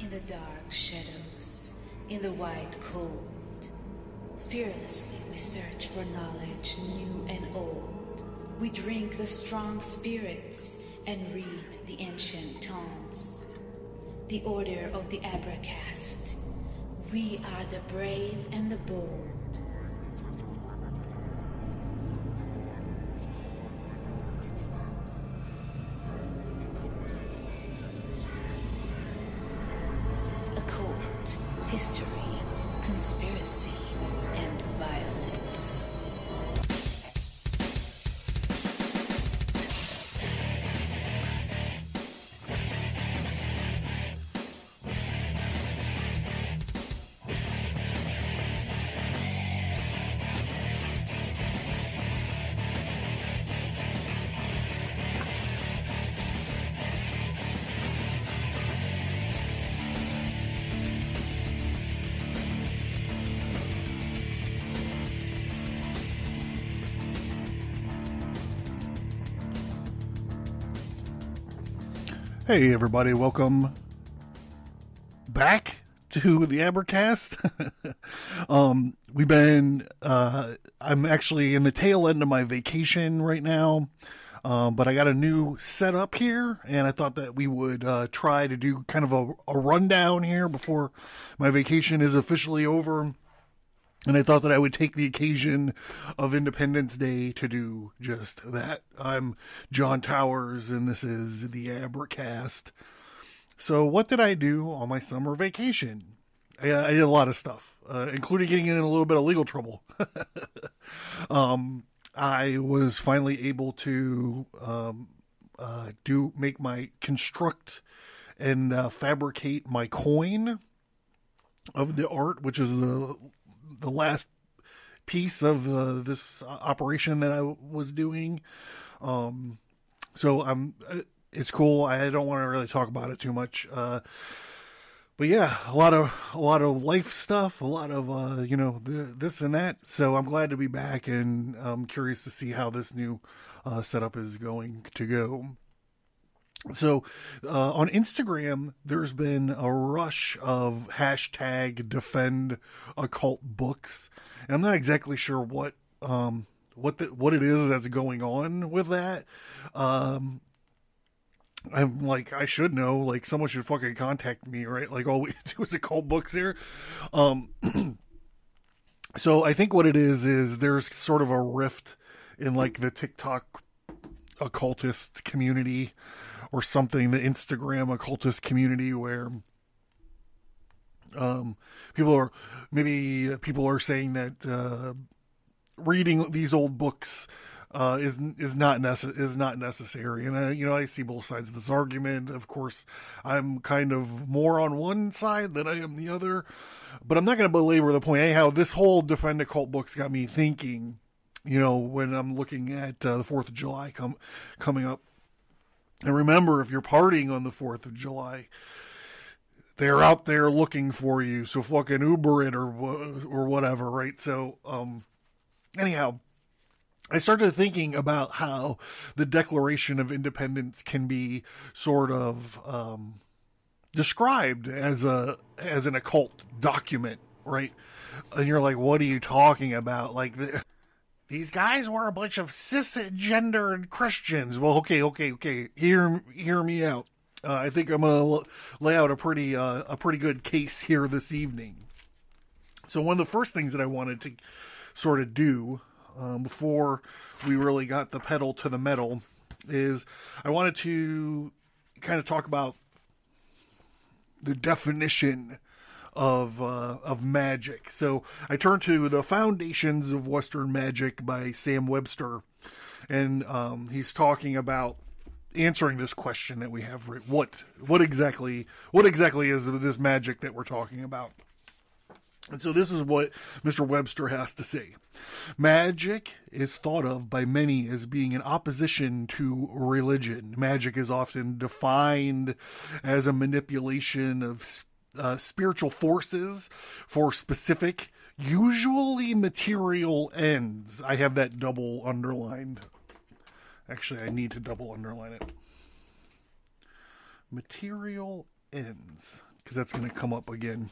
In the dark shadows, in the white cold, fearlessly we search for knowledge new and old. We drink the strong spirits and read the ancient tomes. The order of the Abracast. We are the brave and the bold. Occult, history, conspiracy, and violence. Hey everybody, welcome back to the Abracast. We've been, I'm actually in the tail end of my vacation right now, but I got a new setup here, and I thought that we would try to do kind of a rundown here before my vacation is officially over. And I thought that I would take the occasion of Independence Day to do just that. I'm John Towers, and this is the Abracast. So what did I do on my summer vacation? I did a lot of stuff, including getting in a little bit of legal trouble. I was finally able to construct and fabricate my coin of the art, which is the last piece of this operation that I was doing. So it's cool. I don't want to really talk about it too much. But yeah, a lot of life stuff, a lot of, this and that. So I'm glad to be back, and I'm curious to see how this new setup is going to go. So, on Instagram, there's been a rush of hashtag defend occult books. And I'm not exactly sure what it is that's going on with that. I'm like, I should know, like, someone should fucking contact me, right? Like, all we do is occult books here. So I think what it is there's sort of a rift in, like, the TikTok occultist community, or something, the Instagram occultist community, where people are saying that reading these old books is not necessary, and I see both sides of this argument. Of course, I'm kind of more on one side than I am the other, but I'm not going to belabor the point. Anyhow, this whole defend occult books got me thinking. When I'm looking at the 4th of July coming up. And remember, if you're partying on the 4th of July, they're out there looking for you. So fucking Uber it or whatever, right? So, anyhow, I started thinking about how the Declaration of Independence can be sort of described as an occult document, right? And you're like, what are you talking about? Like, these guys were a bunch of cisgendered Christians. Well, okay. Hear me out. I think I'm going to lay out a pretty good case here this evening. So one of the first things that I wanted to sort of do before we really got the pedal to the metal is I wanted to kind of talk about the definition of magic. So I turned to The Foundations of Western Magic by Sam Webster, and he's talking about answering this question that we have. What exactly is this magic that we're talking about? And so this is what Mr. Webster has to say. Magic is thought of by many as being in opposition to religion. Magic is often defined as a manipulation of spiritual forces for specific, usually material ends. I have that double underlined. Actually, I need to double underline it. Material ends, because that's going to come up again.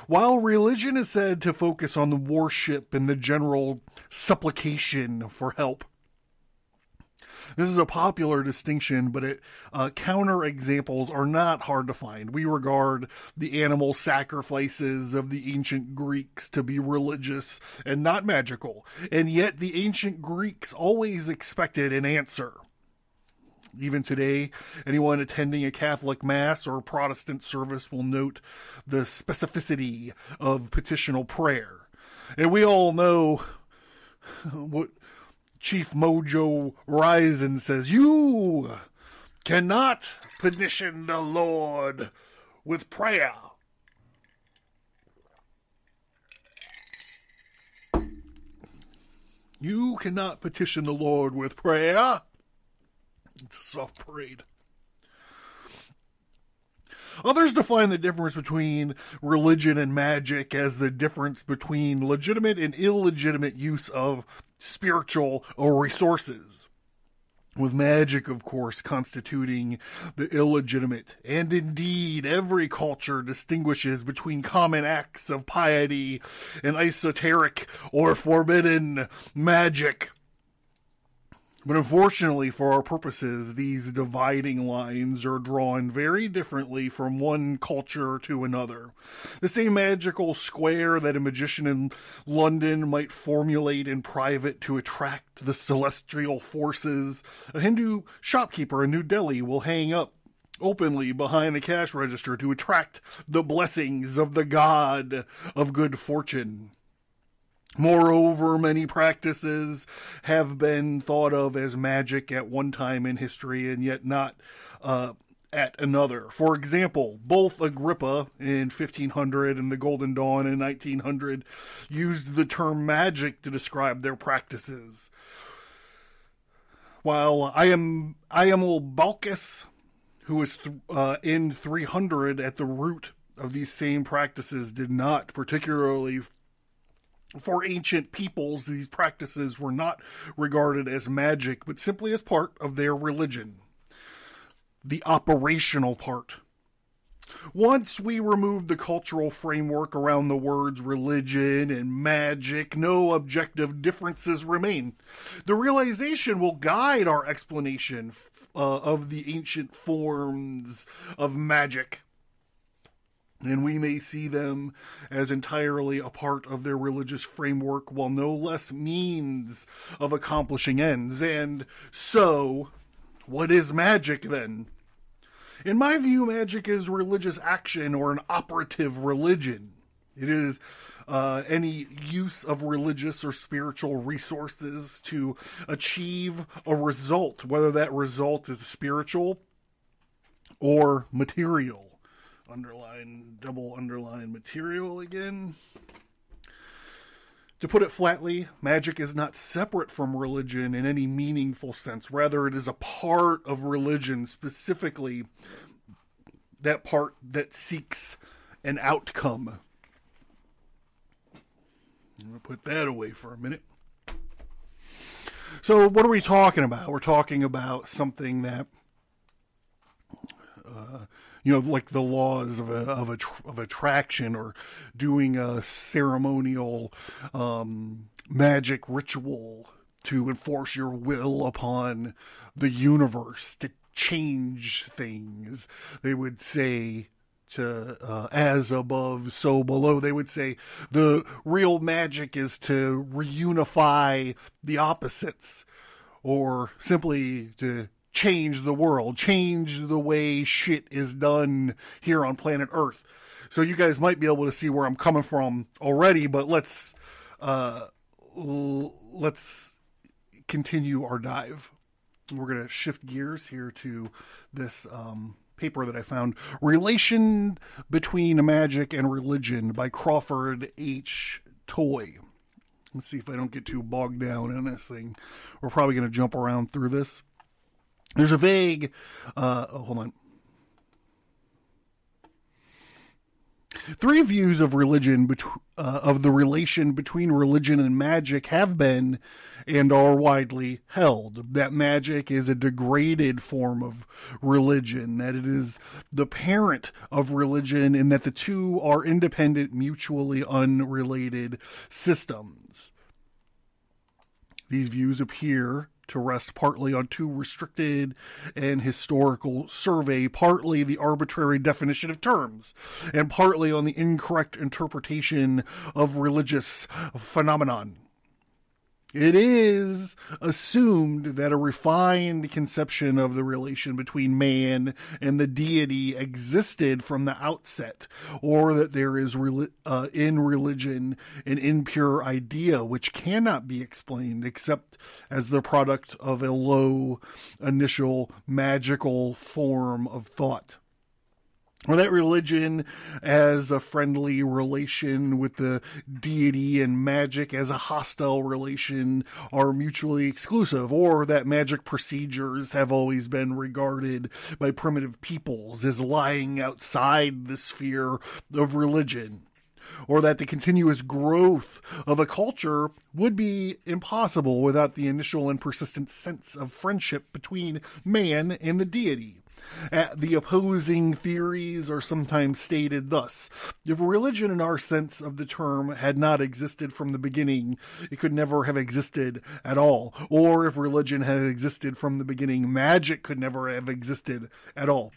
While religion is said to focus on the worship and the general supplication for help, this is a popular distinction, but counter examples are not hard to find. We regard the animal sacrifices of the ancient Greeks to be religious and not magical, and yet the ancient Greeks always expected an answer. Even today, anyone attending a Catholic Mass or Protestant service will note the specificity of petitional prayer. And we all know what Chief Mojo Risen says: you cannot petition the Lord with prayer. You cannot petition the Lord with prayer. It's a soft parade. Others define the difference between religion and magic as the difference between legitimate and illegitimate use of spiritual resources, with magic, of course, constituting the illegitimate. And indeed, every culture distinguishes between common acts of piety and esoteric or forbidden magic. But unfortunately, for our purposes, these dividing lines are drawn very differently from one culture to another. The same magical square that a magician in London might formulate in private to attract the celestial forces, a Hindu shopkeeper in New Delhi will hang up openly behind the cash register to attract the blessings of the god of good fortune. Moreover, many practices have been thought of as magic at one time in history and yet not at another. For example, both Agrippa in 1500 and the Golden Dawn in 1900 used the term magic to describe their practices. While Balkis, who was in 300 at the root of these same practices, did not particularly. For ancient peoples, these practices were not regarded as magic, but simply as part of their religion. The operational part. Once we remove the cultural framework around the words religion and magic, no objective differences remain. The realization will guide our explanation of the ancient forms of magic. And we may see them as entirely a part of their religious framework, while no less means of accomplishing ends. And so, what is magic then? In my view, magic is religious action or an operative religion. It is any use of religious or spiritual resources to achieve a result, whether that result is spiritual or material. Underline, double underline material again. To put it flatly, magic is not separate from religion in any meaningful sense. Rather, it is a part of religion, specifically that part that seeks an outcome. I'm going to put that away for a minute. So what are we talking about? We're talking about something that like the laws of attraction, or doing a ceremonial magic ritual to enforce your will upon the universe, to change things. They would say to as above, so below. They would say the real magic is to reunify the opposites, or simply to change the world, change the way shit is done here on planet Earth. So you guys might be able to see where I'm coming from already, but let's continue our dive. We're going to shift gears here to this paper that I found, Relation Between Magic and Religion by Crawford H. Toy. Let's see if I don't get too bogged down in this thing. We're probably going to jump around through this. There's a vague, hold on. 3 views of religion, of the relation between religion and magic have been and are widely held. That magic is a degraded form of religion, that it is the parent of religion, and that the two are independent, mutually unrelated systems. These views appear to rest partly on too restricted an historical survey, partly the arbitrary definition of terms, and partly on the incorrect interpretation of religious phenomenon. It is assumed that a refined conception of the relation between man and the deity existed from the outset, or that there is in religion an impure idea which cannot be explained except as the product of a low initial magical form of thought. Or that religion as a friendly relation with the deity and magic as a hostile relation are mutually exclusive, or that magic procedures have always been regarded by primitive peoples as lying outside the sphere of religion, or that the continuous growth of a culture would be impossible without the initial and persistent sense of friendship between man and the deity. The opposing theories are sometimes stated thus: if religion in our sense of the term had not existed from the beginning, it could never have existed at all. Or if religion had existed from the beginning, magic could never have existed at all.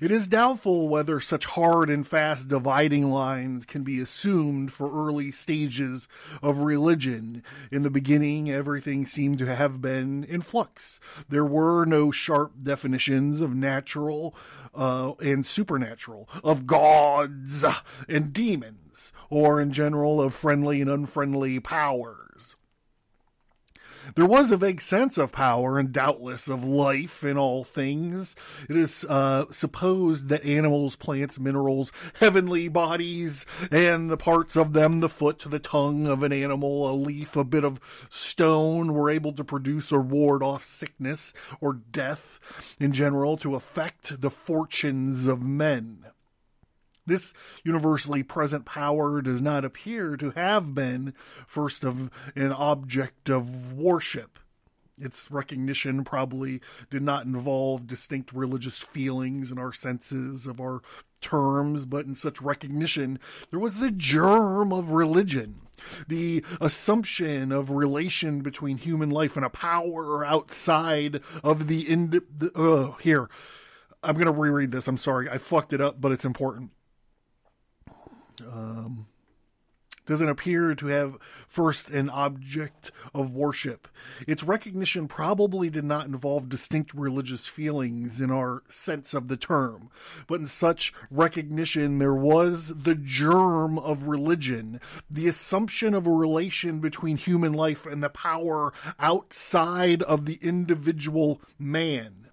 It is doubtful whether such hard and fast dividing lines can be assumed for early stages of religion. In the beginning, everything seemed to have been in flux. There were no sharp definitions of natural and supernatural, of gods and demons, or in general of friendly and unfriendly powers. There was a vague sense of power and doubtless of life in all things. It is supposed that animals, plants, minerals, heavenly bodies, and the parts of them, the foot, the tongue of an animal, a leaf, a bit of stone, were able to produce or ward off sickness or death in general, to affect the fortunes of men. This universally present power does not appear to have been first of an object of worship. Its recognition probably did not involve distinct religious feelings in our senses of our terms, but in such recognition there was the germ of religion, the assumption of relation between human life and a power outside of the here. I'm going to reread this. I'm sorry. I fucked it up, but it's important. Doesn't appear to have first an object of worship. Its recognition probably did not involve distinct religious feelings in our sense of the term, but in such recognition there was the germ of religion, the assumption of a relation between human life and the power outside of the individual man.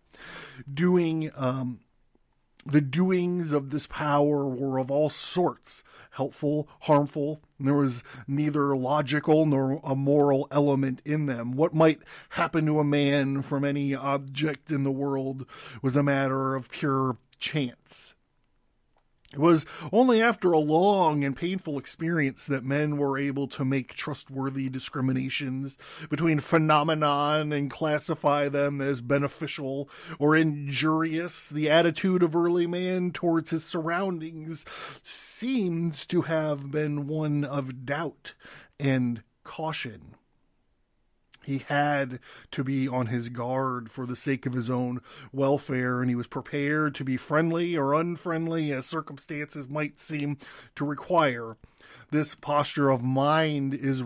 The doings of this power were of all sorts, helpful, harmful, and there was neither logical nor a moral element in them. What might happen to a man from any object in the world was a matter of pure chance. It was only after a long and painful experience that men were able to make trustworthy discriminations between phenomenon and classify them as beneficial or injurious. The attitude of early man towards his surroundings seems to have been one of doubt and caution. He had to be on his guard for the sake of his own welfare, and he was prepared to be friendly or unfriendly as circumstances might seem to require. This posture of mind is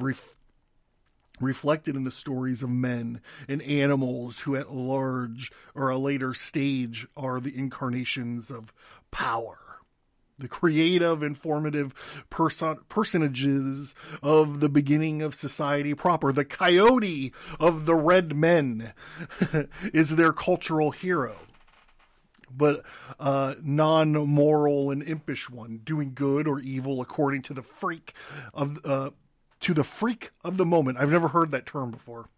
reflected in the stories of men and animals who at large or a later stage are the incarnations of power. The creative, informative personages of the beginning of society proper. The coyote of the red men is their cultural hero. but non-moral and impish one, doing good or evil according to the freak of the moment. I've never heard that term before.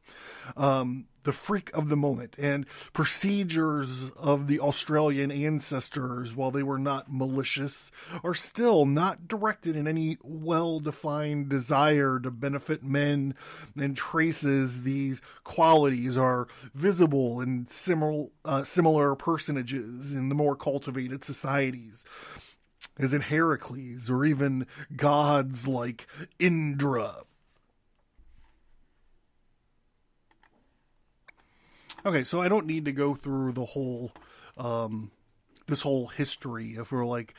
The freak of the moment, and procedures of the Australian ancestors, while they were not malicious, are still not directed in any well-defined desire to benefit men, and traces these qualities are visible in similar personages in the more cultivated societies, as in Heracles, or even gods like Indra. Okay, so I don't need to go through the whole, this whole history, if we're like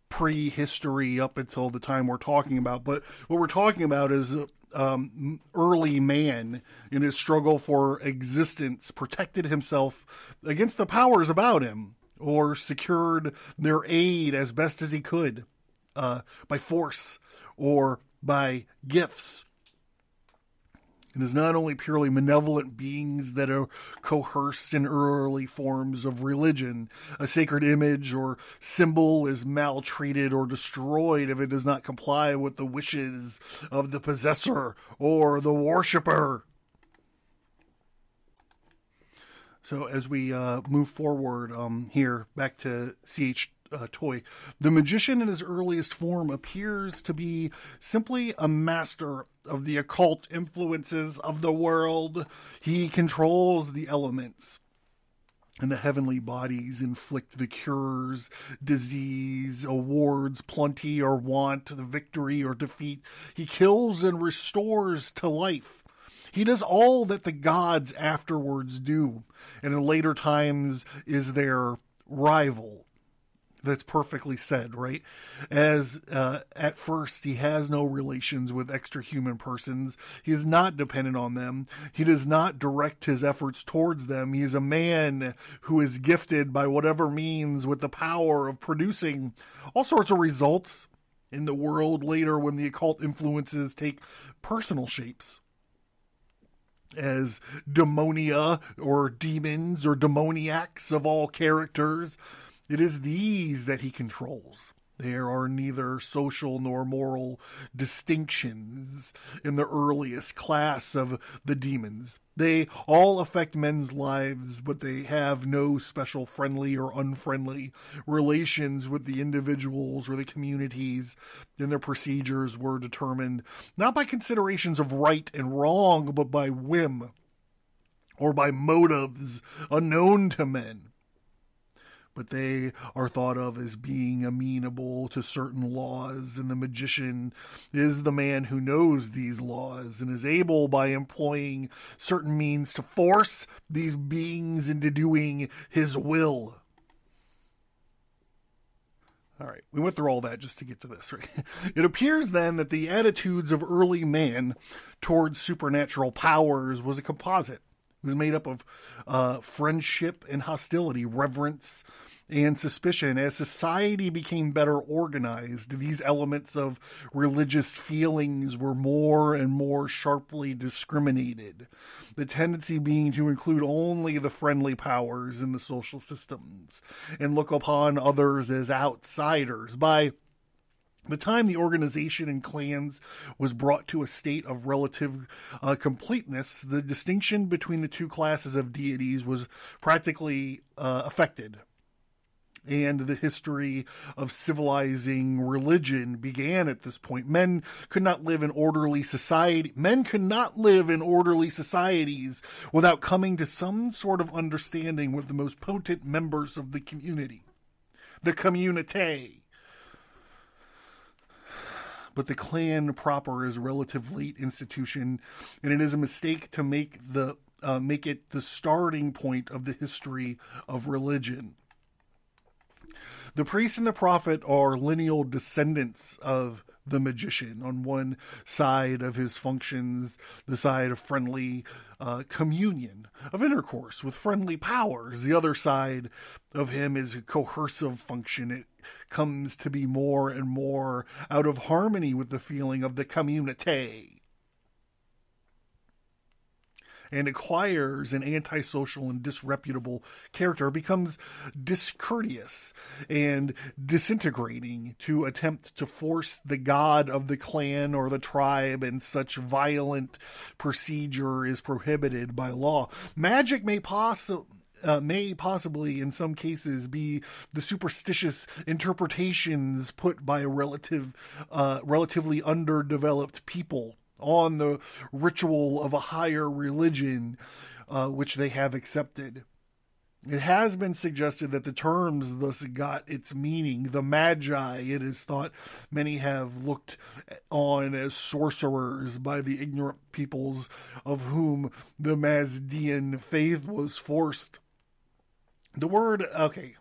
prehistory up until the time we're talking about. But what we're talking about is early man in his struggle for existence protected himself against the powers about him, or secured their aid as best as he could, by force or by gifts. It is not only purely malevolent beings that are coerced in early forms of religion. A sacred image or symbol is maltreated or destroyed if it does not comply with the wishes of the possessor or the worshipper. So as we move forward here, back to C.H. Toy, the magician in his earliest form appears to be simply a master of the occult influences of the world. He controls the elements, and the heavenly bodies inflict the cures, disease, awards, plenty or want, the victory or defeat. He kills and restores to life. He does all that the gods afterwards do, and in later times is their rival. That's perfectly said, right? As at first he has no relations with extra-human persons. He is not dependent on them. He does not direct his efforts towards them. He is a man who is gifted by whatever means with the power of producing all sorts of results in the world later when the occult influences take personal shapes, as demonia or demons or demoniacs of all characters. It is these that he controls. There are neither social nor moral distinctions in the earliest class of the demons. They all affect men's lives, but they have no special friendly or unfriendly relations with the individuals or the communities, and their procedures were determined not by considerations of right and wrong, but by whim or by motives unknown to men. But they are thought of as being amenable to certain laws, and the magician is the man who knows these laws and is able, by employing certain means, to force these beings into doing his will. All right, we went through all that just to get to this, right? It appears then that the attitudes of early man towards supernatural powers was a composite. It was made up of friendship and hostility, reverence and suspicion. As society became better organized, these elements of religious feelings were more and more sharply discriminated, the tendency being to include only the friendly powers in the social systems and look upon others as outsiders. By the time the organization in clans was brought to a state of relative completeness, the distinction between the two classes of deities was practically affected. And the history of civilizing religion began at this point. Men could not live in orderly society. Men could not live in orderly societies without coming to some sort of understanding with the most potent members of the community, the community. But the clan proper is a relatively late institution, and it is a mistake to make it the starting point of the history of religion. The priest and the prophet are lineal descendants of the magician. On one side of his functions, the side of friendly communion, of intercourse with friendly powers. The other side of him is a coercive function. It comes to be more and more out of harmony with the feeling of the community. and acquires an antisocial and disreputable character, becomes discourteous and disintegrating to attempt to force the god of the clan or the tribe, and such violent procedure is prohibited by law. Magic may possibly in some cases be the superstitious interpretations put by a relatively underdeveloped people on the ritual of a higher religion which they have accepted. It has been suggested that the terms thus got its meaning. The Magi, it is thought, many have looked on as sorcerers by the ignorant peoples of whom the Mazdean faith was forced. The word, okay,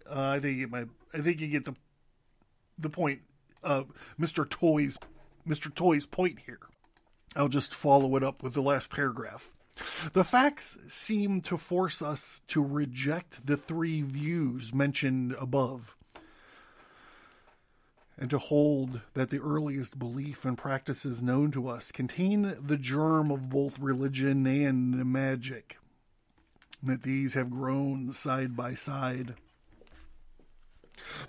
I think you get the point. Mr. Toy's point here. I'll just follow it up with the last paragraph. The facts seem to force us to reject the three views mentioned above, and to hold that the earliest belief and practices known to us contain the germ of both religion and magic, and that these have grown side by side,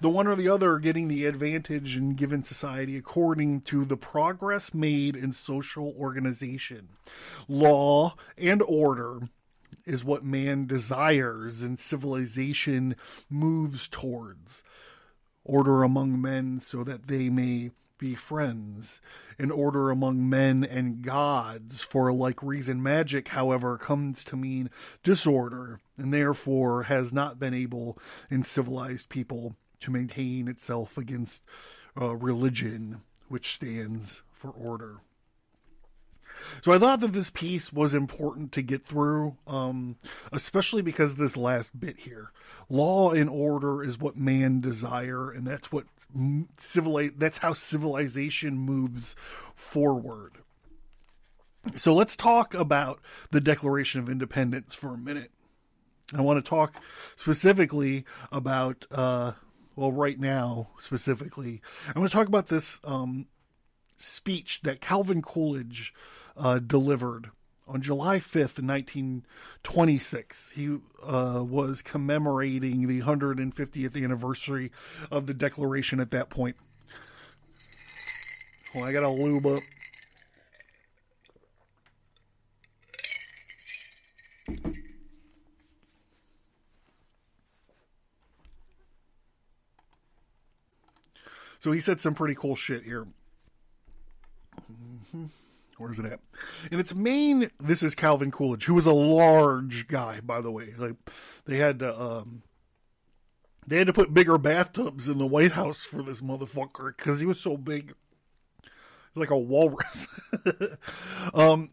the one or the other getting the advantage in given society according to the progress made in social organization. Law and order is what man desires and civilization moves towards. Order among men so that they may be friends, and order among men and gods for a like reason. Magic, however, comes to mean disorder, and therefore has not been able in civilized people to maintain itself against religion, which stands for order. So I thought that this piece was important to get through, especially because of this last bit here. Law and order is what man desire, and that's what that's how civilization moves forward. So let's talk about the Declaration of Independence for a minute. I want to talk specifically about, right now, specifically, I want to talk about this speech that Calvin Coolidge delivered on July 5th, 1926. He was commemorating the 150th anniversary of the Declaration at that point. Well, I gotta lube up. So he said some pretty cool shit here. Where's it at? And its main, this is Calvin Coolidge, who was a large guy, by the way. Like, they had to put bigger bathtubs in the White House for this motherfucker because he was so big, like a walrus. And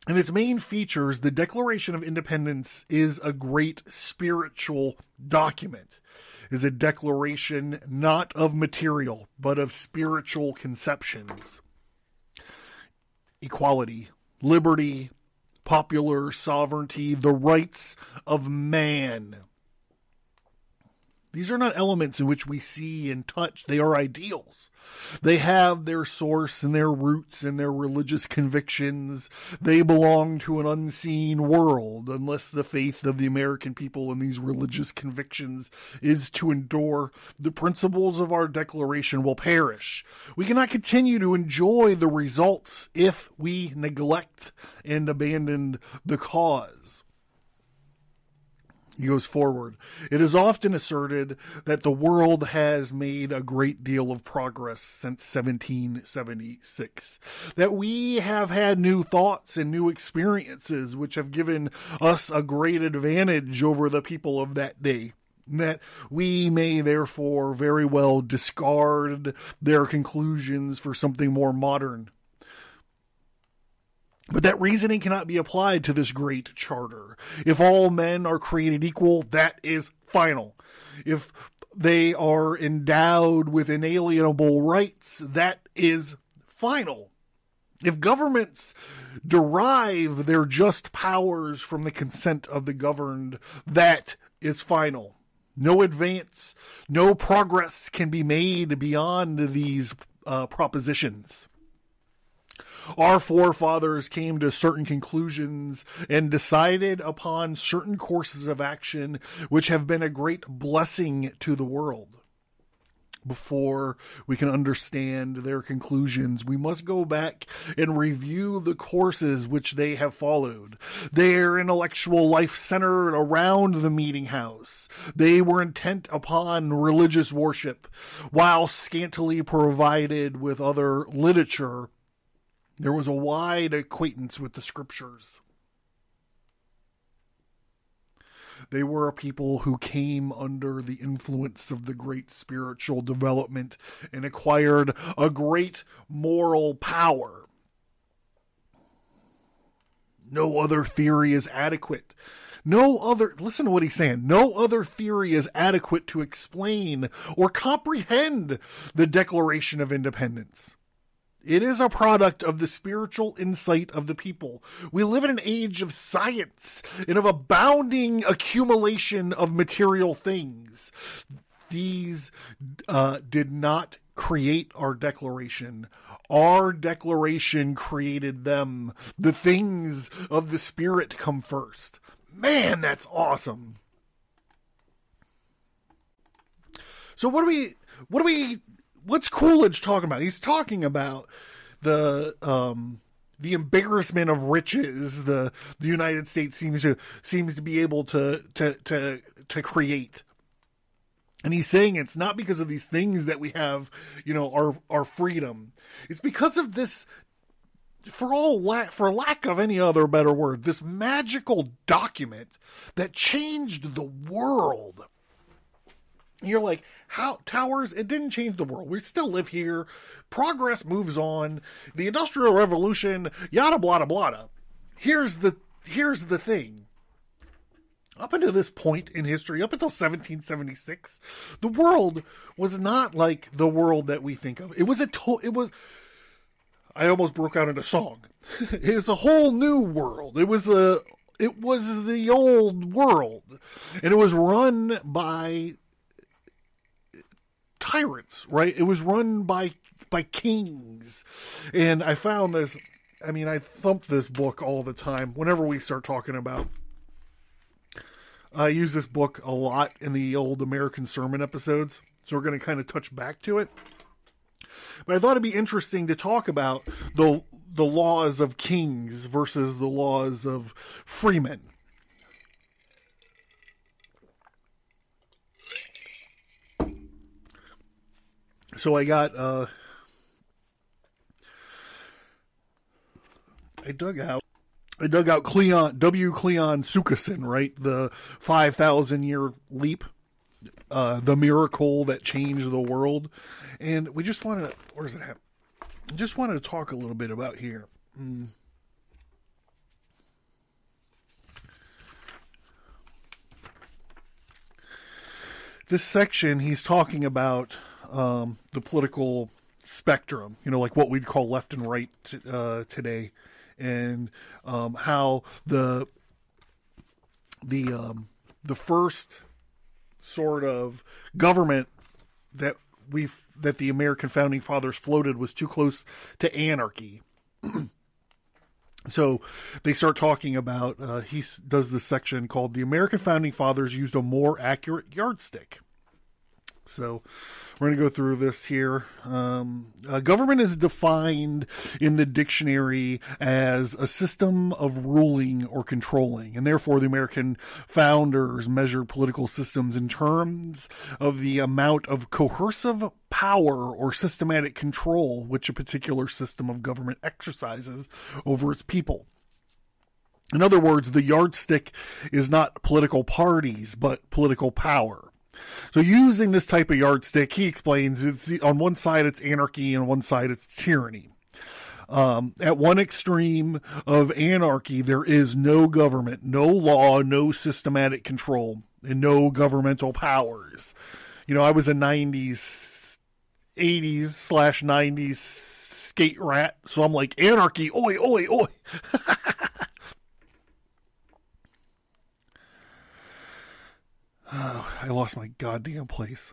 its main features, the Declaration of Independence is a great spiritual document. Is a declaration not of material, but of spiritual conceptions. Equality, liberty, popular sovereignty, the rights of man. These are not elements in which we see and touch. They are ideals. They have their source and their roots and their religious convictions. They belong to an unseen world, unless the faith of the American people in these religious convictions is to endure. The principles of our declaration will perish. We cannot continue to enjoy the results if we neglect and abandon the cause. He goes forward. It is often asserted that the world has made a great deal of progress since 1776, that we have had new thoughts and new experiences which have given us a great advantage over the people of that day, that we may therefore very well discard their conclusions for something more modern. But that reasoning cannot be applied to this great charter. If all men are created equal, that is final. If they are endowed with inalienable rights, that is final. If governments derive their just powers from the consent of the governed, that is final. No advance, no progress can be made beyond these propositions. Our forefathers came to certain conclusions and decided upon certain courses of action which have been a great blessing to the world. Before we can understand their conclusions, we must go back and review the courses which they have followed. Their intellectual life centered around the meeting house. They were intent upon religious worship, while scantily provided with other literature. There was a wide acquaintance with the scriptures. They were a people who came under the influence of the great spiritual development and acquired a great moral power. No other theory is adequate. Listen to what he's saying. No other theory is adequate to explain or comprehend the Declaration of Independence. It is a product of the spiritual insight of the people. We live in an age of science and of abounding accumulation of material things. These did not create our declaration. Our declaration created them. The things of the spirit come first. Man, that's awesome. So what's Coolidge talking about? He's talking about the embarrassment of riches the United States seems to be able to create. And he's saying it's not because of these things that we have, our freedom. It's because of this, for lack of any other better word, this magical document that changed the world. And you're like, how, towers? It didn't change the world. We still live here. Progress moves on. The Industrial Revolution, yada, blada, blada. Here's the thing. Up until this point in history, up until 1776, the world was not like the world that we think of. I almost broke out into song. It's a whole new world. It was the old world. And it was run by tyrants, right? It was run by kings. And I found this, I thump this book all the time whenever we start talking about. I use this book a lot in the old American sermon episodes, so we're going to kind of touch back to it. But I thought it'd be interesting to talk about the laws of kings versus the laws of freemen. So I dug out Cleon, Cleon Skousen, right? The 5,000-year leap, the miracle that changed the world. And we just want to, where's it at? Just wanted to talk a little bit about here. This section, he's talking about the political spectrum, like what we'd call left and right today. And how the first sort of government that the American founding fathers floated was too close to anarchy. So they start talking about, he does this section called "The American Founding Fathers Used a More Accurate Yardstick." So we're going to go through this here. Government is defined in the dictionary as a system of ruling or controlling, and therefore the American founders measured political systems in terms of the amount of coercive power or systematic control which a particular system of government exercises over its people. In other words, the yardstick is not political parties, but political power. So using this type of yardstick, he explains, it's on one side it's anarchy and on one side it's tyranny. At one extreme of anarchy, there is no government, no law, no systematic control, and no governmental powers. I was a 80s/90s skate rat, so I'm like, anarchy, oi, oi, oi. Oh, I lost my goddamn place.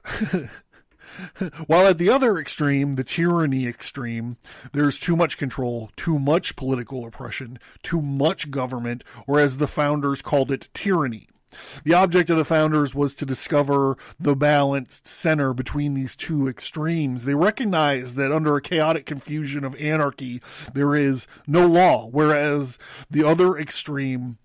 While at the other extreme, the tyranny extreme, there's too much control, too much political oppression, too much government, or as the founders called it, tyranny. The object of the founders was to discover the balanced center between these two extremes. They recognized that under a chaotic confusion of anarchy, there is no law, whereas the other extreme,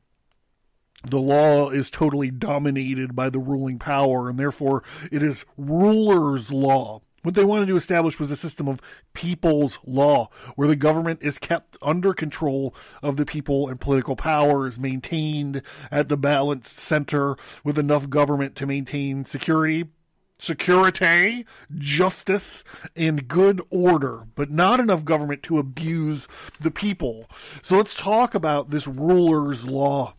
the law is totally dominated by the ruling power, and therefore it is rulers' law. What they wanted to establish was a system of people's law, where the government is kept under control of the people and political power is maintained at the balanced center with enough government to maintain security, justice, and good order, but not enough government to abuse the people. So let's talk about this ruler's law,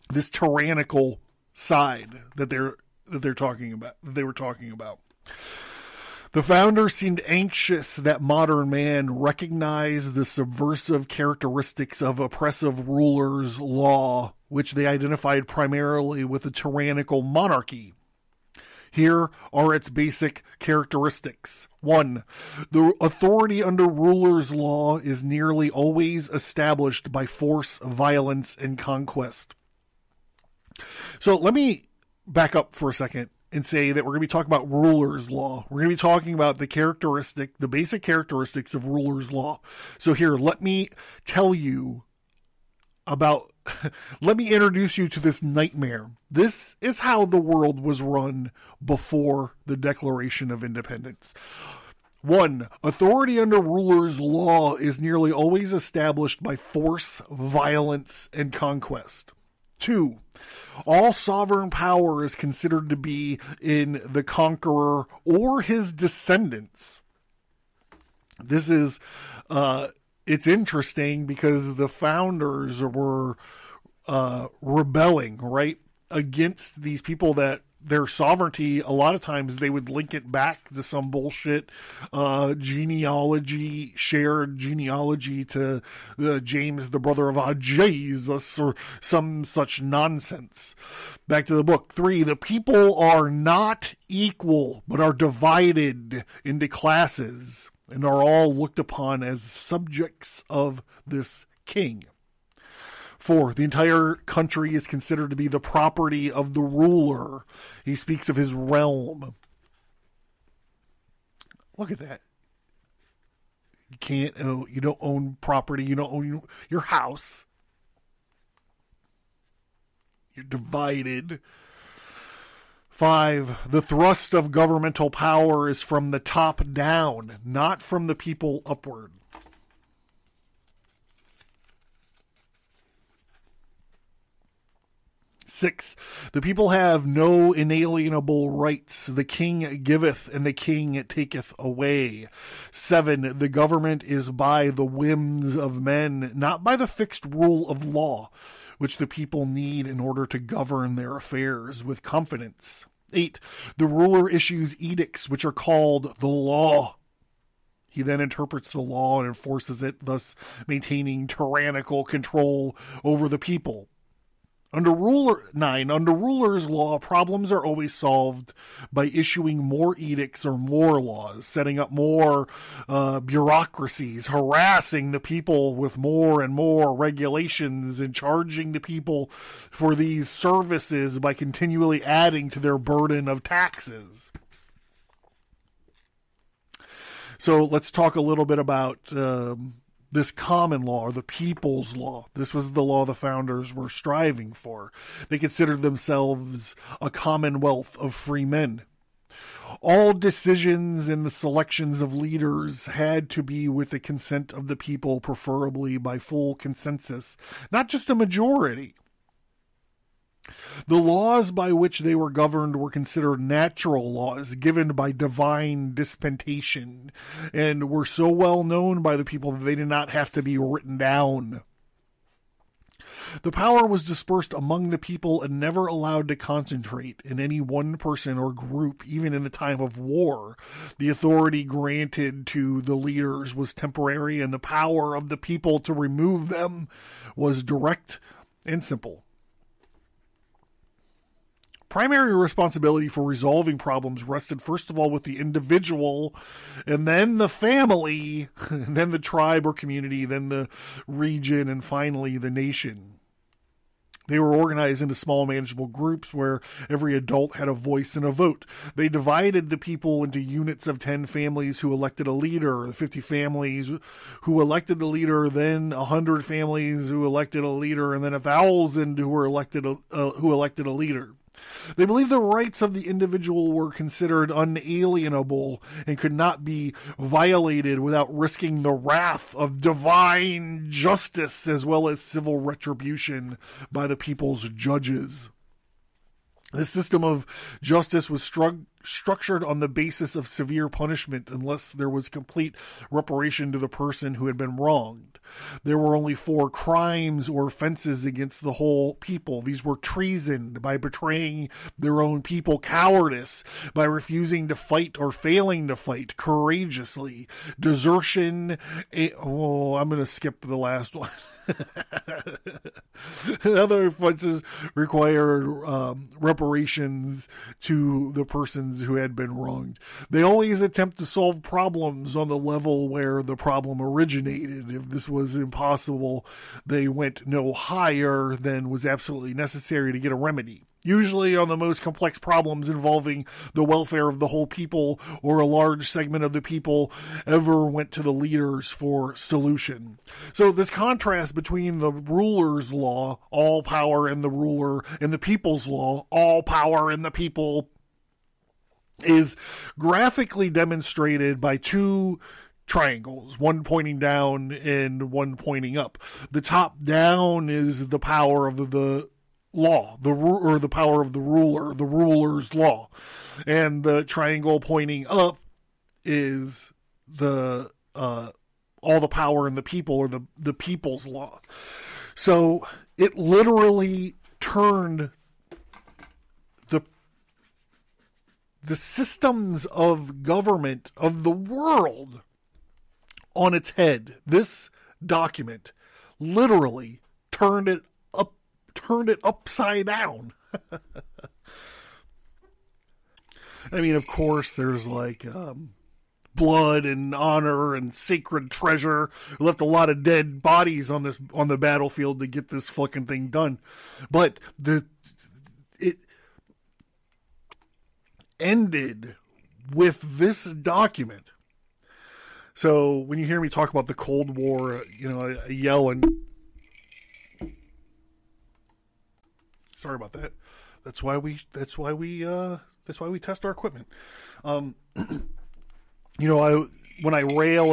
this tyrannical side that they're talking about, that they were talking about. The founders seemed anxious that modern man recognize the subversive characteristics of oppressive rulers' law, which they identified primarily with a tyrannical monarchy. Here are its basic characteristics. 1. The authority under rulers' law is nearly always established by force, violence, and conquest. So let me back up for a second and say that we're going to be talking about ruler's law. We're going to be talking about the basic characteristics of ruler's law. So here, let me introduce you to this nightmare. This is how the world was run before the Declaration of Independence. 1. Authority under ruler's law is nearly always established by force, violence, and conquest. 2. All sovereign power is considered to be in the conqueror or his descendants. This is, it's interesting because the founders were rebelling, right, against these people that their sovereignty, a lot of times they would link it back to some bullshit genealogy, shared genealogy to James, the brother of Jesus, or some such nonsense. Back to the book. 3, the people are not equal, but are divided into classes and are all looked upon as subjects of this king. 4, the entire country is considered to be the property of the ruler. He speaks of his realm. Look at that. You don't own property. You don't own your house. You're divided. 5, the thrust of governmental power is from the top down, not from the people upward. 6, the people have no inalienable rights. The king giveth and the king taketh away. 7, the government is by the whims of men, not by the fixed rule of law, which the people need in order to govern their affairs with confidence. 8, the ruler issues edicts which are called the law. He then interprets the law and enforces it, thus maintaining tyrannical control over the people. 9, under ruler's law, problems are always solved by issuing more edicts or more laws, setting up more bureaucracies, harassing the people with more and more regulations, and charging the people for these services by continually adding to their burden of taxes. So let's talk a little bit about this common law, or the people's law. This was the law the founders were striving for. They considered themselves a commonwealth of free men. All decisions and the selections of leaders had to be with the consent of the people, preferably by full consensus, not just a majority. The laws by which they were governed were considered natural laws given by divine dispensation and were so well known by the people that they did not have to be written down. The power was dispersed among the people and never allowed to concentrate in any one person or group, even in the time of war. The authority granted to the leaders was temporary, and the power of the people to remove them was direct and simple. primary responsibility for resolving problems rested first of all with the individual, and then the family, and then the tribe or community, then the region, and finally the nation. They were organized into small manageable groups where every adult had a voice and a vote. They divided the people into units of 10 families who elected a leader, 50 families who elected the leader, then 100 families who elected a leader, and then 1,000 who elected a leader. They believed the rights of the individual were considered unalienable and could not be violated without risking the wrath of divine justice as well as civil retribution by the people's judges. This system of justice was structured on the basis of severe punishment unless there was complete reparation to the person who had been wronged. There were only 4 crimes or offenses against the whole people. These were treason, by betraying their own people; cowardice, by refusing to fight or failing to fight courageously; desertion. I'm going to skip the last one. Other offenses required reparations to the persons who had been wronged. They always attempt to solve problems on the level where the problem originated. If this was impossible, they went no higher than was absolutely necessary to get a remedy. Usually on the most complex problems involving the welfare of the whole people or a large segment of the people ever went to the leaders for solution. So this contrast between the ruler's law, all power in the ruler, and the people's law, all power in the people, is graphically demonstrated by 2 triangles, one pointing down and one pointing up. The top down is the power of the law, the power of the ruler, the ruler's law, and the triangle pointing up is the all the power in the people, or the people's law. So it literally turned the systems of government of the world on its head. This document literally turned it upside down. I mean, of course, there's like blood and honor and sacred treasure. We left a lot of dead bodies on the battlefield to get this fucking thing done. But it ended with this document. So when you hear me talk about the Cold War, I yell and sorry about that. That's why we test our equipment. When I rail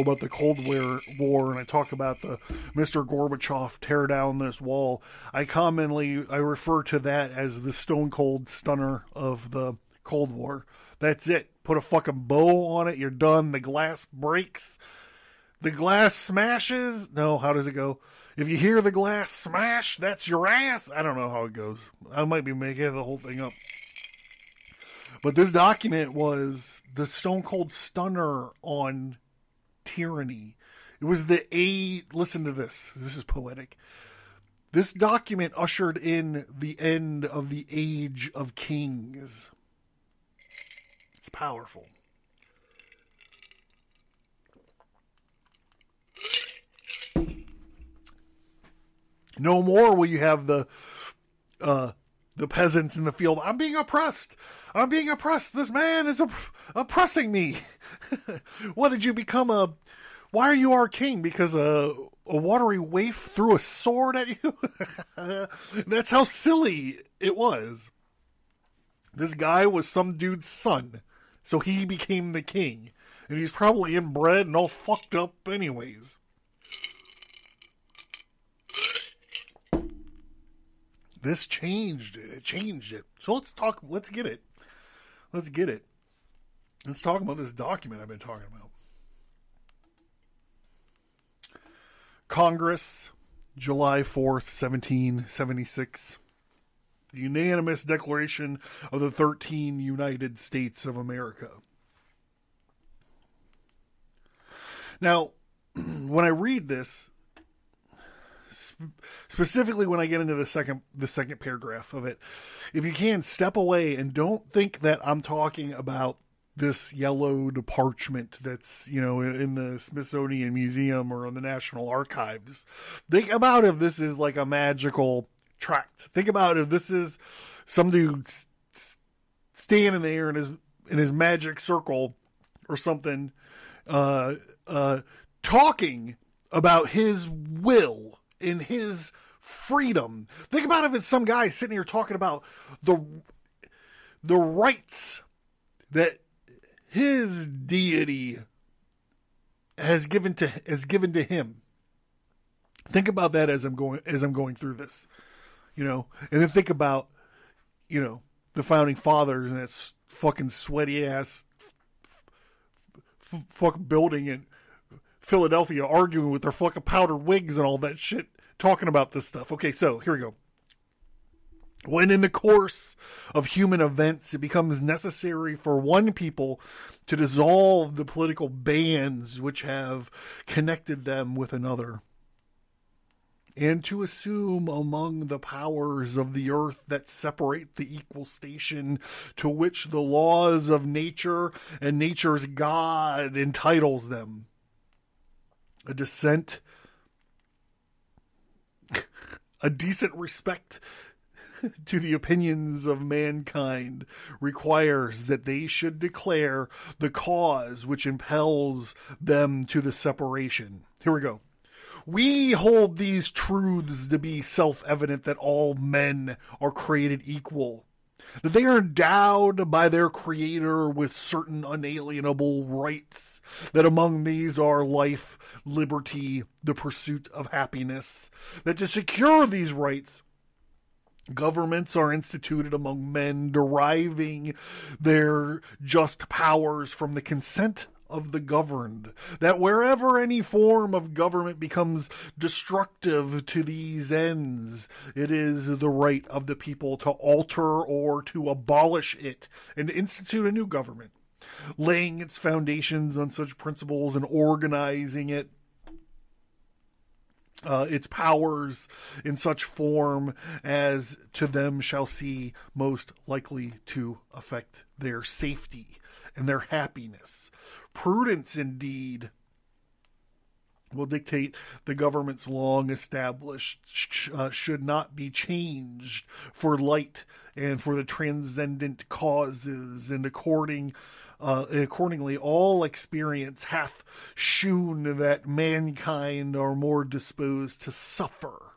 about the Cold War and I talk about the Mr. Gorbachev tear down this wall, I refer to that as the stone cold stunner of the Cold War. That's it. Put a fucking bow on it. You're done. The glass breaks. The glass smashes. No, how does it go? If you hear the glass smash, that's your ass. I don't know how it goes. I might be making the whole thing up. But this document was the stone cold stunner on tyranny. It was listen to this. This is poetic. This document ushered in the end of the age of kings. It's powerful. No more will you have the peasants in the field. I'm being oppressed. This man is oppressing me. What did you become why are you our king? Because a watery waif threw a sword at you? That's how silly it was. This guy was some dude's son, so he became the king. And he's probably inbred and all fucked up anyways. This changed it. It changed it. So let's get it. Let's talk about this document I've been talking about. Congress, July 4th, 1776. The unanimous declaration of the 13 United States of America. Now, when I read this, specifically when I get into the second paragraph of it, if you can, step away and don't think that I'm talking about this yellowed parchment that's, in the Smithsonian Museum or on the National Archives. Think about if this is like a magical tract. Think about if this is some dude standing there in his magic circle or something, talking about his will and his freedom. Think about if it's some guy sitting here talking about the rights that his deity has given to him. Think about that as I'm going through this, and then think about, the founding fathers and that fucking sweaty ass fucking building in Philadelphia arguing with their fucking powdered wigs and all that shit, talking about this stuff. Okay, so here we go. When in the course of human events, it becomes necessary for one people to dissolve the political bands which have connected them with another, and to assume among the powers of the earth that separate the equal station to which the laws of nature and nature's God entitles them, a decent respect to the opinions of mankind requires that they should declare the cause which impels them to the separation. Here we go. We hold these truths to be self-evident, that all men are created equal, that they are endowed by their Creator with certain unalienable rights, that among these are life, liberty, the pursuit of happiness, that to secure these rights, governments are instituted among men, deriving their just powers from the consent of the governed, that wherever any form of government becomes destructive to these ends, it is the right of the people to alter or to abolish it and institute a new government, laying its foundations on such principles and organizing its powers in such form as to them shall see most likely to affect their safety and their happiness. Prudence, indeed, will dictate the government's long established should not be changed for light and for the transcendent causes, and accordingly all experience hath shewn that mankind are more disposed to suffer,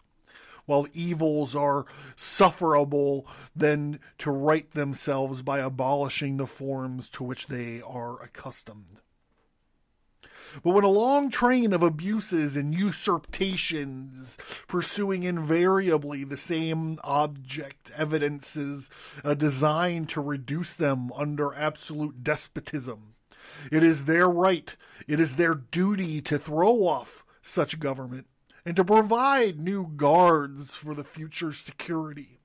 while evils are sufferable, than to right themselves by abolishing the forms to which they are accustomed. But when a long train of abuses and usurpations, pursuing invariably the same object, evidences a design to reduce them under absolute despotism, it is their right, it is their duty to throw off such government and to provide new guards for the future security.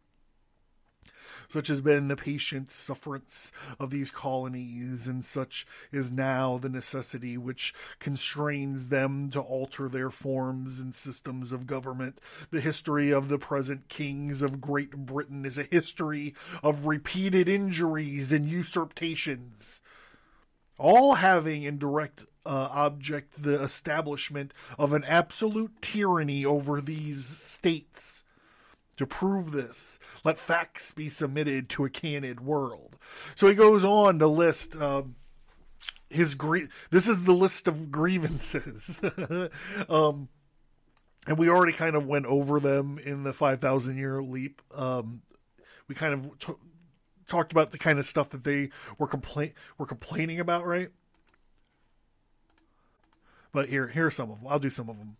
Such has been the patient sufferance of these colonies, and such is now the necessity which constrains them to alter their forms and systems of government. The history of the present kings of Great Britain is a history of repeated injuries and usurpations, all having in direct object the establishment of an absolute tyranny over these states. To prove this, let facts be submitted to a candid world. So he goes on to list this is the list of grievances. And we already kind of went over them in the 5,000 year leap. We kind of talked about the kind of stuff that they were complaining about, right? But here's some of them. I'll do some of them.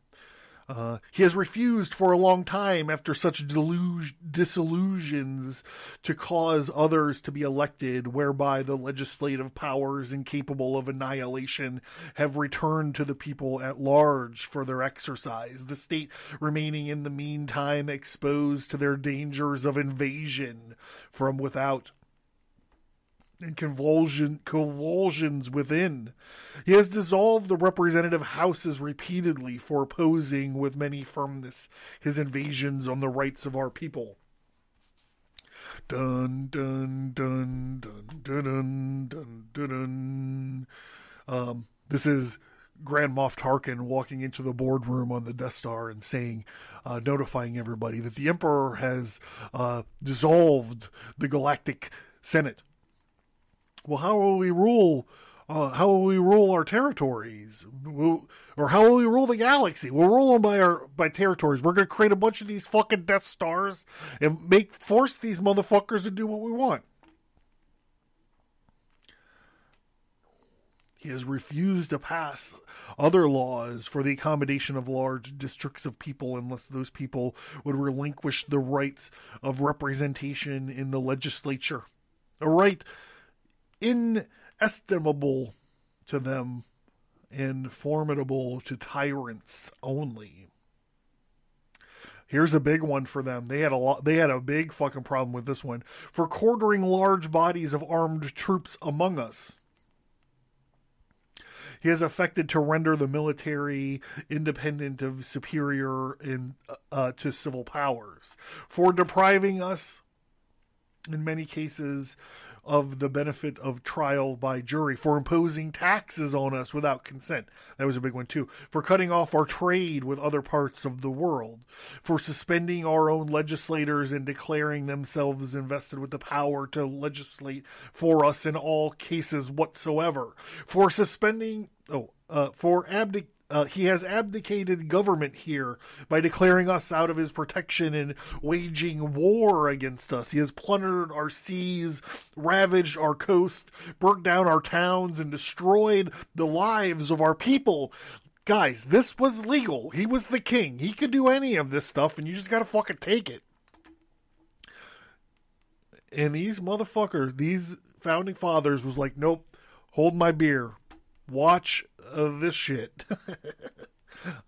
He has refused for a long time, after such disillusions, to cause others to be elected, whereby the legislative powers incapable of annihilation have returned to the people at large for their exercise, the state remaining in the meantime exposed to their dangers of invasion from without. and convulsions within. He has dissolved the representative houses repeatedly for opposing with many firmness his invasions on the rights of our people. Dun dun dun dun dun dun dun dun. This is Grand Moff Tarkin walking into the boardroom on the Death Star and saying, notifying everybody that the Emperor has dissolved the Galactic Senate. Well, how will we rule? How will we rule our territories? Or how will we rule the galaxy? We'll rule them by territories. We're going to create a bunch of these fucking Death Stars and force these motherfuckers to do what we want. He has refused to pass other laws for the accommodation of large districts of people unless those people would relinquish the rights of representation in the legislature. A right inestimable to them and formidable to tyrants only. Here's a big one for them. They had a big fucking problem with this one. For quartering large bodies of armed troops among us. He has affected to render the military independent of superior to civil powers. For depriving us, in many cases, of the benefit of trial by jury. For imposing taxes on us without consent. That was a big one too. For cutting off our trade with other parts of the world. For suspending our own legislators and declaring themselves invested with the power to legislate for us in all cases whatsoever. For suspending... he has abdicated government here by declaring us out of his protection and waging war against us. He has plundered our seas, ravaged our coast, burnt down our towns, and destroyed the lives of our people. Guys, this was legal. He was the king. He could do any of this stuff, and you just gotta fucking take it. And these motherfuckers, these founding fathers was like, nope, hold my beer. Watch this shit.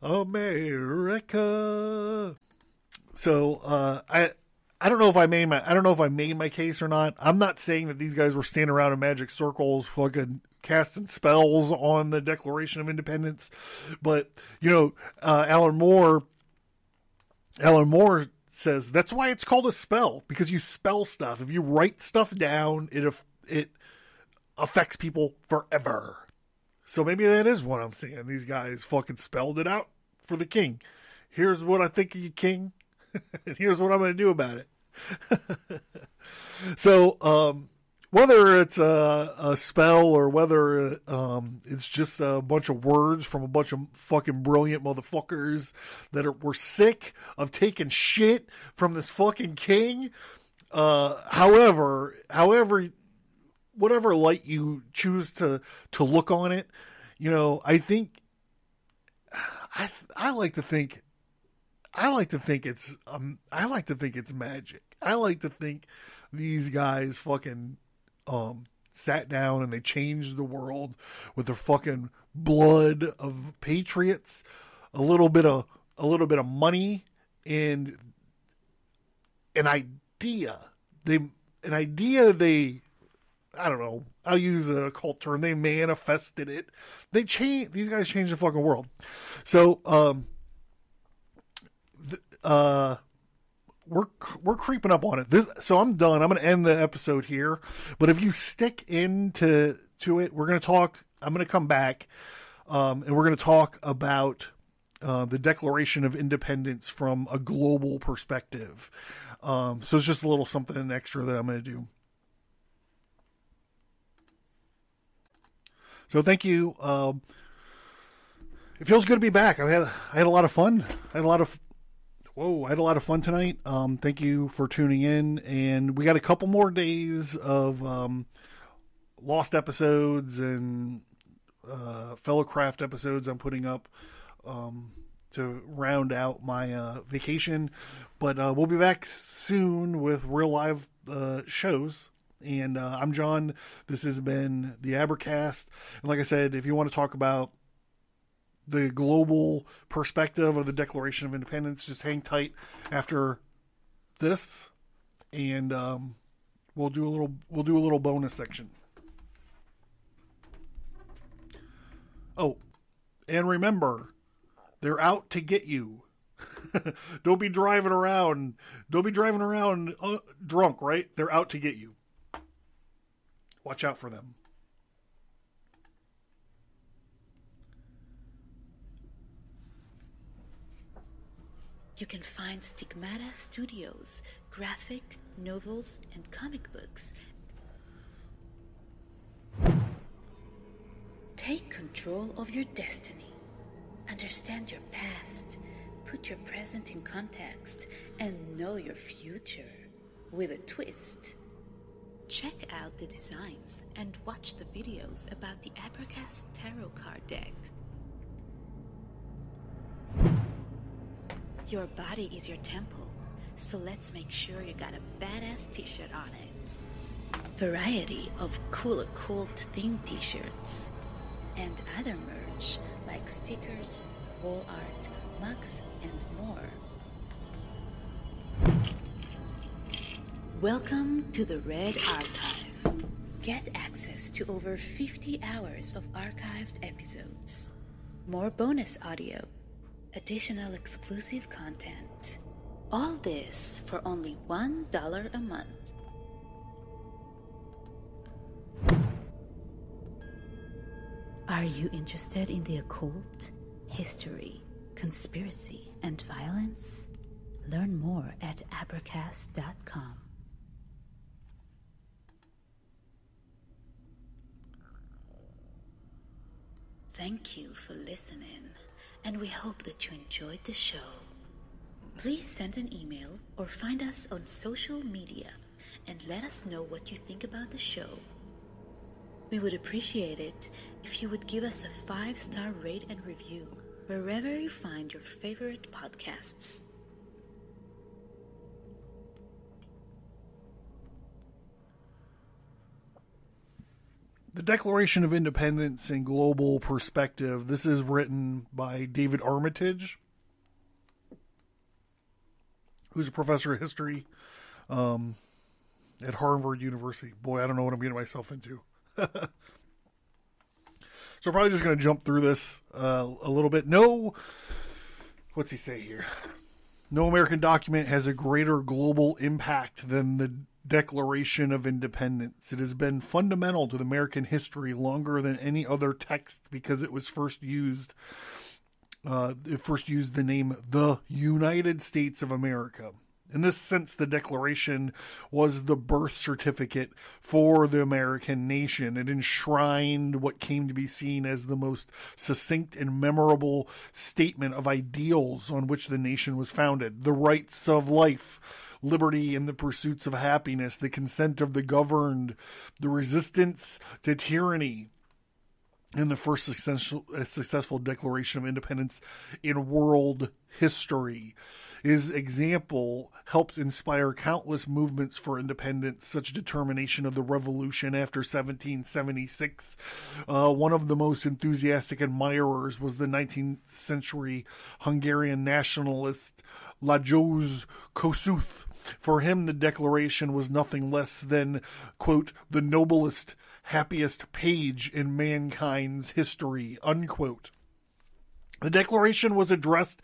America. So I don't know if I made my case or not. I'm not saying that these guys were standing around in magic circles fucking casting spells on the Declaration of Independence, but Alan Moore says that's why it's called a spell, because you spell stuff. If you write stuff down, it affects people forever. So maybe that is what I'm saying. These guys fucking spelled it out for the king. Here's what I think of you, king. And here's what I'm going to do about it. So, whether it's a spell or whether it's just a bunch of words from a bunch of fucking brilliant motherfuckers that were sick of taking shit from this fucking king. However, whatever light you choose to look on it, I think I like to think it's magic. I like to think these guys fucking sat down and they changed the world with their fucking blood of patriots, a little bit of money, and an idea. I don't know. I'll use an occult term. They manifested it. These guys changed the fucking world. So, we're creeping up on it. So I'm done. I'm going to end the episode here. But if you stick into it, we're going to talk. I'm going to come back, and we're going to talk about the Declaration of Independence from a global perspective. So it's just a little something extra that I'm going to do. So thank you. It feels good to be back. I had a lot of fun. I had a lot of fun tonight. Thank you for tuning in, and we got a couple more days of lost episodes and fellow craft episodes I'm putting up to round out my vacation. But we'll be back soon with real live shows. And I'm John. This has been the Abracast. And like I said, if you want to talk about the global perspective of the Declaration of Independence, just hang tight after this. And we'll do a little bonus section. Oh, and remember, they're out to get you. Don't be driving around drunk, right? They're out to get you. Watch out for them. You can find Stigmata Studios, graphic, novels, and comic books. Take control of your destiny. Understand your past. Put your present in context and know your future with a twist. Check out the designs and watch the videos about the Abracast tarot card deck. Your body is your temple, so let's make sure you got a badass t-shirt on it. Variety of cool occult themed t-shirts and other merch like stickers, wall art, mugs, and more. Welcome to the Red Archive. Get access to over 50 hours of archived episodes, more bonus audio, additional exclusive content. All this for only $1 a month. Are you interested in the occult, history, conspiracy, and violence? Learn more at Abracast.com. Thank you for listening, and we hope that you enjoyed the show. Please send an email or find us on social media and let us know what you think about the show. We would appreciate it if you would give us a 5-star rate and review wherever you find your favorite podcasts. The Declaration of Independence in Global Perspective. This is written by David Armitage, who's a professor of history at Harvard University. Boy, I don't know what I'm getting myself into. So I'm probably just going to jump through this a little bit. What's he say here? No American document has a greater global impact than the Declaration of Independence. It has been fundamental to the American history longer than any other text because it was first used. It first used the name the United States of America. In this sense, the Declaration was the birth certificate for the American nation. It enshrined what came to be seen as the most succinct and memorable statement of ideals on which the nation was founded. The rights of life, liberty, and the pursuits of happiness, the consent of the governed, the resistance to tyranny, and the first successful Declaration of Independence in world history. His example helped inspire countless movements for independence, such determination of the revolution after 1776. One of the most enthusiastic admirers was the 19th century Hungarian nationalist Lajos Kossuth. For him, the Declaration was nothing less than, quote, the noblest, happiest page in mankind's history, unquote. The Declaration was addressed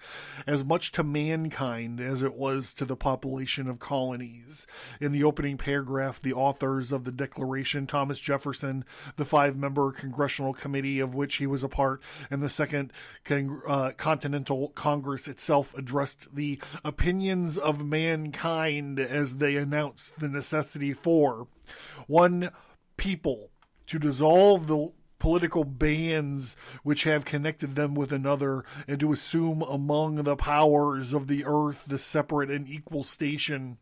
as much to mankind as it was to the population of colonies. In the opening paragraph, the authors of the Declaration, Thomas Jefferson, the 5-member Congressional Committee of which he was a part, and the Second Continental Congress itself, addressed the opinions of mankind as they announced the necessity for one people to dissolve the political bands which have connected them with another, and to assume among the powers of the earth the separate and equal station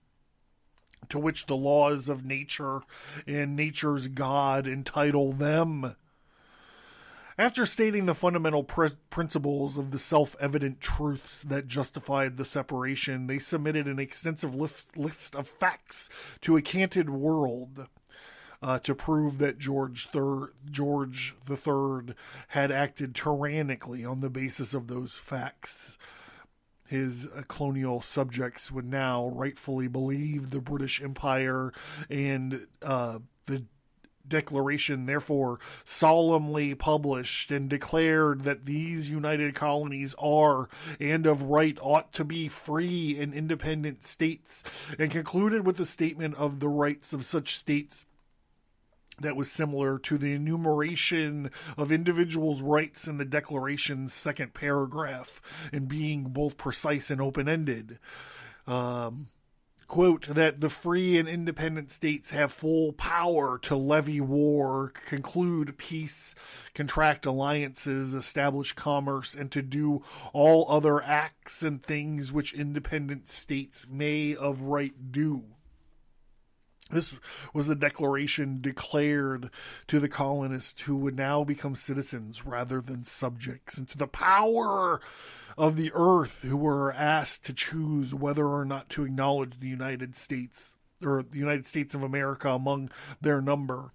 to which the laws of nature and nature's God entitle them. After stating the fundamental principles of the self-evident truths that justified the separation, they submitted an extensive list of facts to a canted world to prove that George III had acted tyrannically on the basis of those facts. his colonial subjects would now rightfully believe the British Empire, and the Declaration therefore solemnly published and declared that these united colonies are and of right ought to be free and independent states, and concluded with the statement of the rights of such states that was similar to the enumeration of individuals' rights in the Declaration's second paragraph, and being both precise and open-ended. Quote, that the free and independent states have full power to levy war, conclude peace, contract alliances, establish commerce, and to do all other acts and things which independent states may of right do. This was the declaration declared to the colonists, who would now become citizens rather than subjects, and to the power of the earth, who were asked to choose whether or not to acknowledge the United States, or the United States of America, among their number.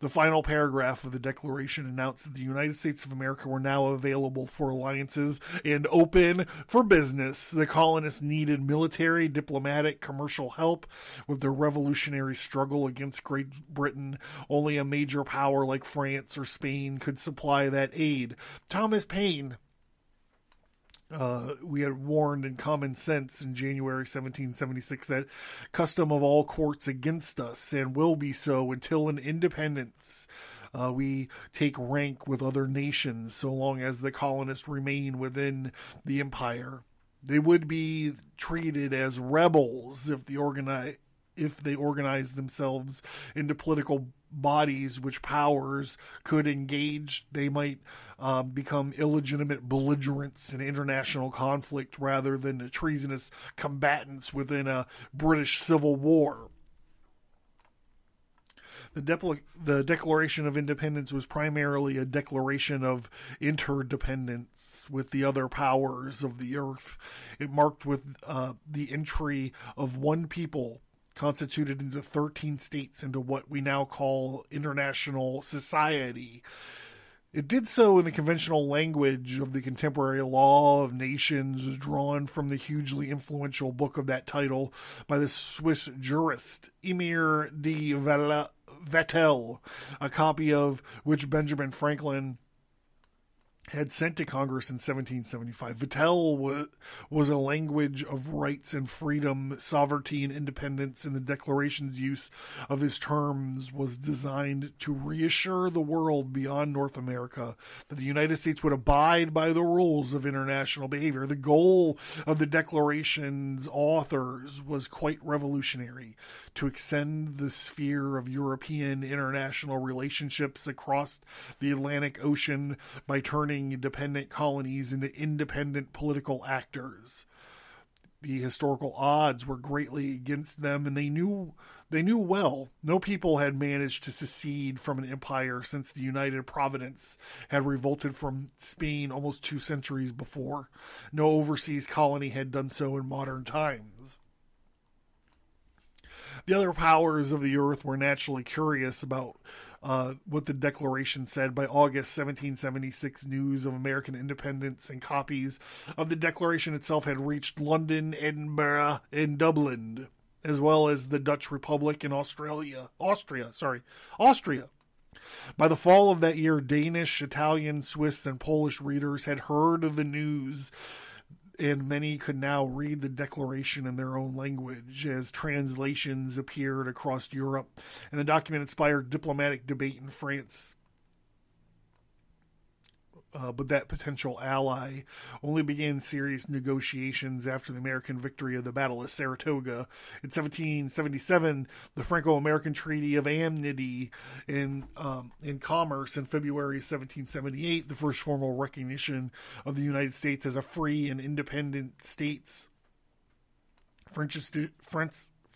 The final paragraph of the Declaration announced that the United States of America were now available for alliances and open for business. The colonists needed military, diplomatic, commercial help with their revolutionary struggle against Great Britain. Only a major power like France or Spain could supply that aid. Thomas Paine, we had warned in Common Sense in January 1776 that custom of all courts against us, and will be so until in independence we take rank with other nations, so long as the colonists remain within the empire. They would be treated as rebels if they organize themselves into political bodies which powers could engage. They might become illegitimate belligerents in international conflict rather than treasonous combatants within a British Civil War. The Declaration of Independence was primarily a declaration of interdependence with the other powers of the earth. It marked with the entry of one people constituted into 13 states into what we now call international society. It did so in the conventional language of the contemporary law of nations, drawn from the hugely influential book of that title by the Swiss jurist Emir de Vattel, a copy of which Benjamin Franklin had sent to Congress in 1775. Vattel was a language of rights and freedom, sovereignty and independence, and the Declaration's use of his terms was designed to reassure the world beyond North America that the United States would abide by the rules of international behavior. The goal of the Declaration's authors was quite revolutionary: to extend the sphere of European international relationships across the Atlantic Ocean by turning dependent colonies into independent political actors. The historical odds were greatly against them, and they knew well no people had managed to secede from an empire since the United Providence had revolted from Spain almost 2 centuries before. No overseas colony had done so in modern times. The other powers of the earth were naturally curious about what the Declaration said. By August 1776, news of American independence and copies of the Declaration itself had reached London, Edinburgh, and Dublin, as well as the Dutch Republic and Austria. By the fall of that year, Danish, Italian, Swiss, and Polish readers had heard of the news, and many could now read the Declaration in their own language as translations appeared across Europe, and the document inspired diplomatic debate in France. But that potential ally only began serious negotiations after the American victory of the Battle of Saratoga. In 1777, the Franco-American Treaty of Amity in commerce in February 1778, the first formal recognition of the United States as a free and independent states.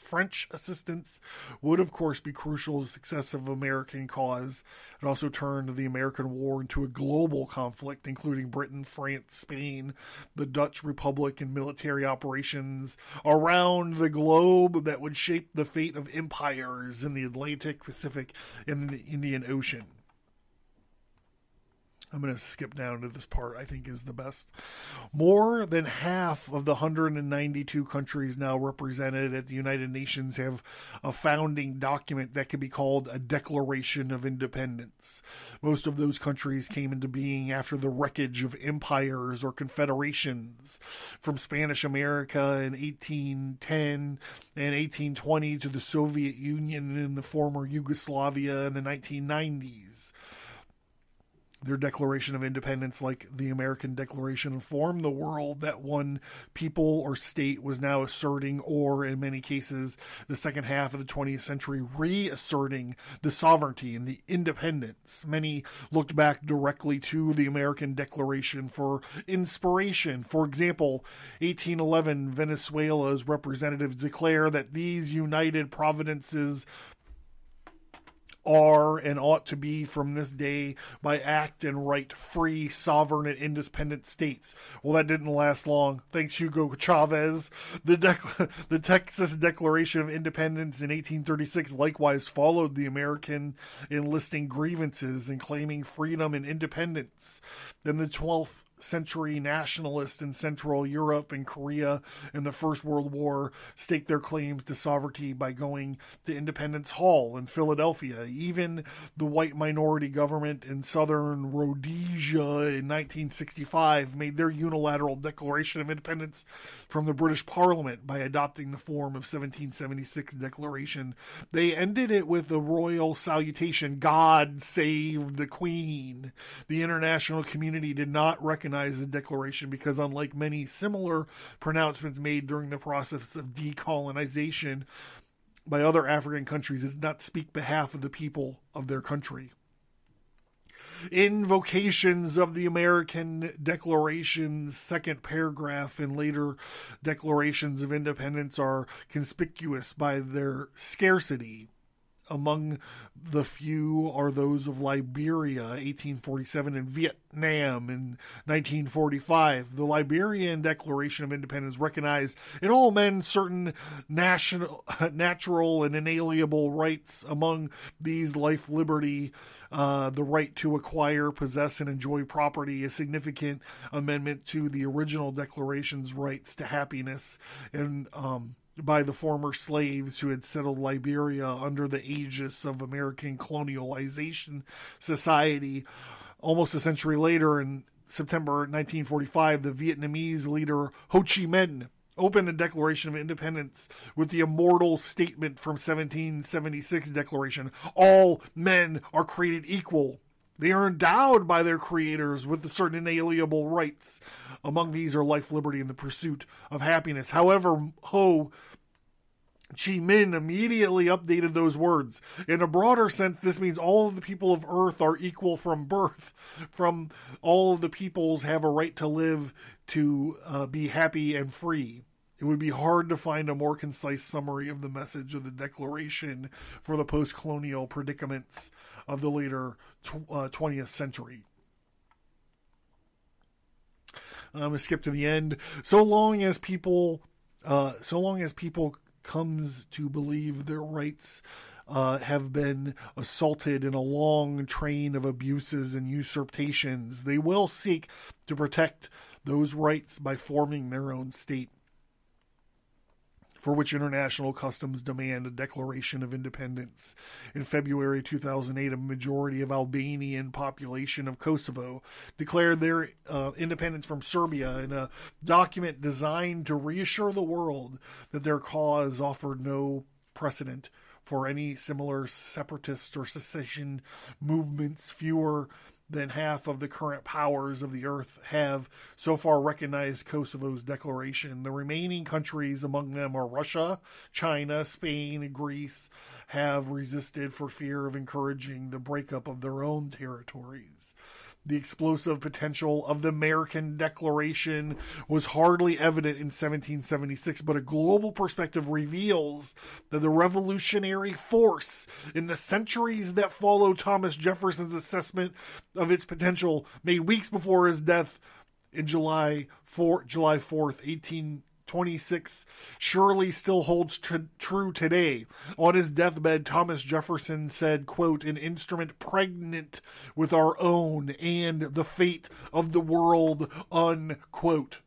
French assistance would, of course, be crucial to the success of the American cause. It also turned the American War into a global conflict, including Britain, France, Spain, the Dutch Republic, and military operations around the globe that would shape the fate of empires in the Atlantic, Pacific, and the Indian Ocean. I'm going to skip down to this part I think is the best. More than half of the 192 countries now represented at the United Nations have a founding document that can be called a Declaration of Independence. Most of those countries came into being after the wreckage of empires or confederations, from Spanish America in 1810 and 1820 to the Soviet Union in the former Yugoslavia in the 1990s. Their Declaration of Independence, like the American Declaration, informed the world that one people or state was now asserting, or in many cases, the second half of the 20th century, reasserting the sovereignty and the independence. Many looked back directly to the American Declaration for inspiration. For example, 1811, Venezuela's representatives declare that these united providences are and ought to be from this day by act and right free, sovereign, and independent states. Well, that didn't last long. Thanks, Hugo Chavez. The Texas Declaration of Independence in 1836 likewise followed the American in listing grievances and claiming freedom and independence. Then the 12th century nationalists in Central Europe and Korea in the First World War staked their claims to sovereignty by going to Independence Hall in Philadelphia. Even the white minority government in southern Rhodesia in 1965 made their unilateral Declaration of Independence from the British Parliament by adopting the form of 1776 Declaration. They ended it with a royal salutation, "God save the Queen." The international community did not recognize the Declaration because, unlike many similar pronouncements made during the process of decolonization by other African countries, it did not speak behalf of the people of their country. Invocations of the American Declaration's second paragraph and later declarations of independence are conspicuous by their scarcity. Among the few are those of Liberia, 1847, and Vietnam in 1945. The Liberian Declaration of Independence recognized in all men certain natural and inalienable rights. Among these, life, liberty, the right to acquire, possess, and enjoy property, a significant amendment to the original Declaration's rights to happiness, and by the former slaves who had settled Liberia under the aegis of American colonialization society. Almost a century later, in September 1945, the Vietnamese leader Ho Chi Minh opened the Declaration of Independence with the immortal statement from 1776 Declaration, "All men are created equal. They are endowed by their creators with certain inalienable rights. Among these are life, liberty, and the pursuit of happiness." However, Ho Chi Minh immediately updated those words. In a broader sense, this means all of the people of Earth are equal from birth. From all of the peoples have a right to live, to be happy and free. It would be hard to find a more concise summary of the message of the Declaration for the post-colonial predicaments of the later 20th century. I'm going to skip to the end. So long as people comes to believe their rights have been assaulted in a long train of abuses and usurpations, they will seek to protect those rights by forming their own state, for which international customs demand a Declaration of Independence. In February 2008, a majority of Albanian population of Kosovo declared their independence from Serbia in a document designed to reassure the world that their cause offered no precedent for any similar separatist or secession movements. Fewer than half of the current powers of the earth have so far recognized Kosovo's declaration. The remaining countries, among them are Russia, China, Spain, and Greece, have resisted for fear of encouraging the breakup of their own territories. The explosive potential of the American Declaration was hardly evident in 1776, but a global perspective reveals that the revolutionary force in the centuries that followed Thomas Jefferson's assessment of its potential, made weeks before his death in July 4th, 18 26 surely still holds true today. On his deathbed, Thomas Jefferson said, quote, "An instrument pregnant with our own and the fate of the world," unquote.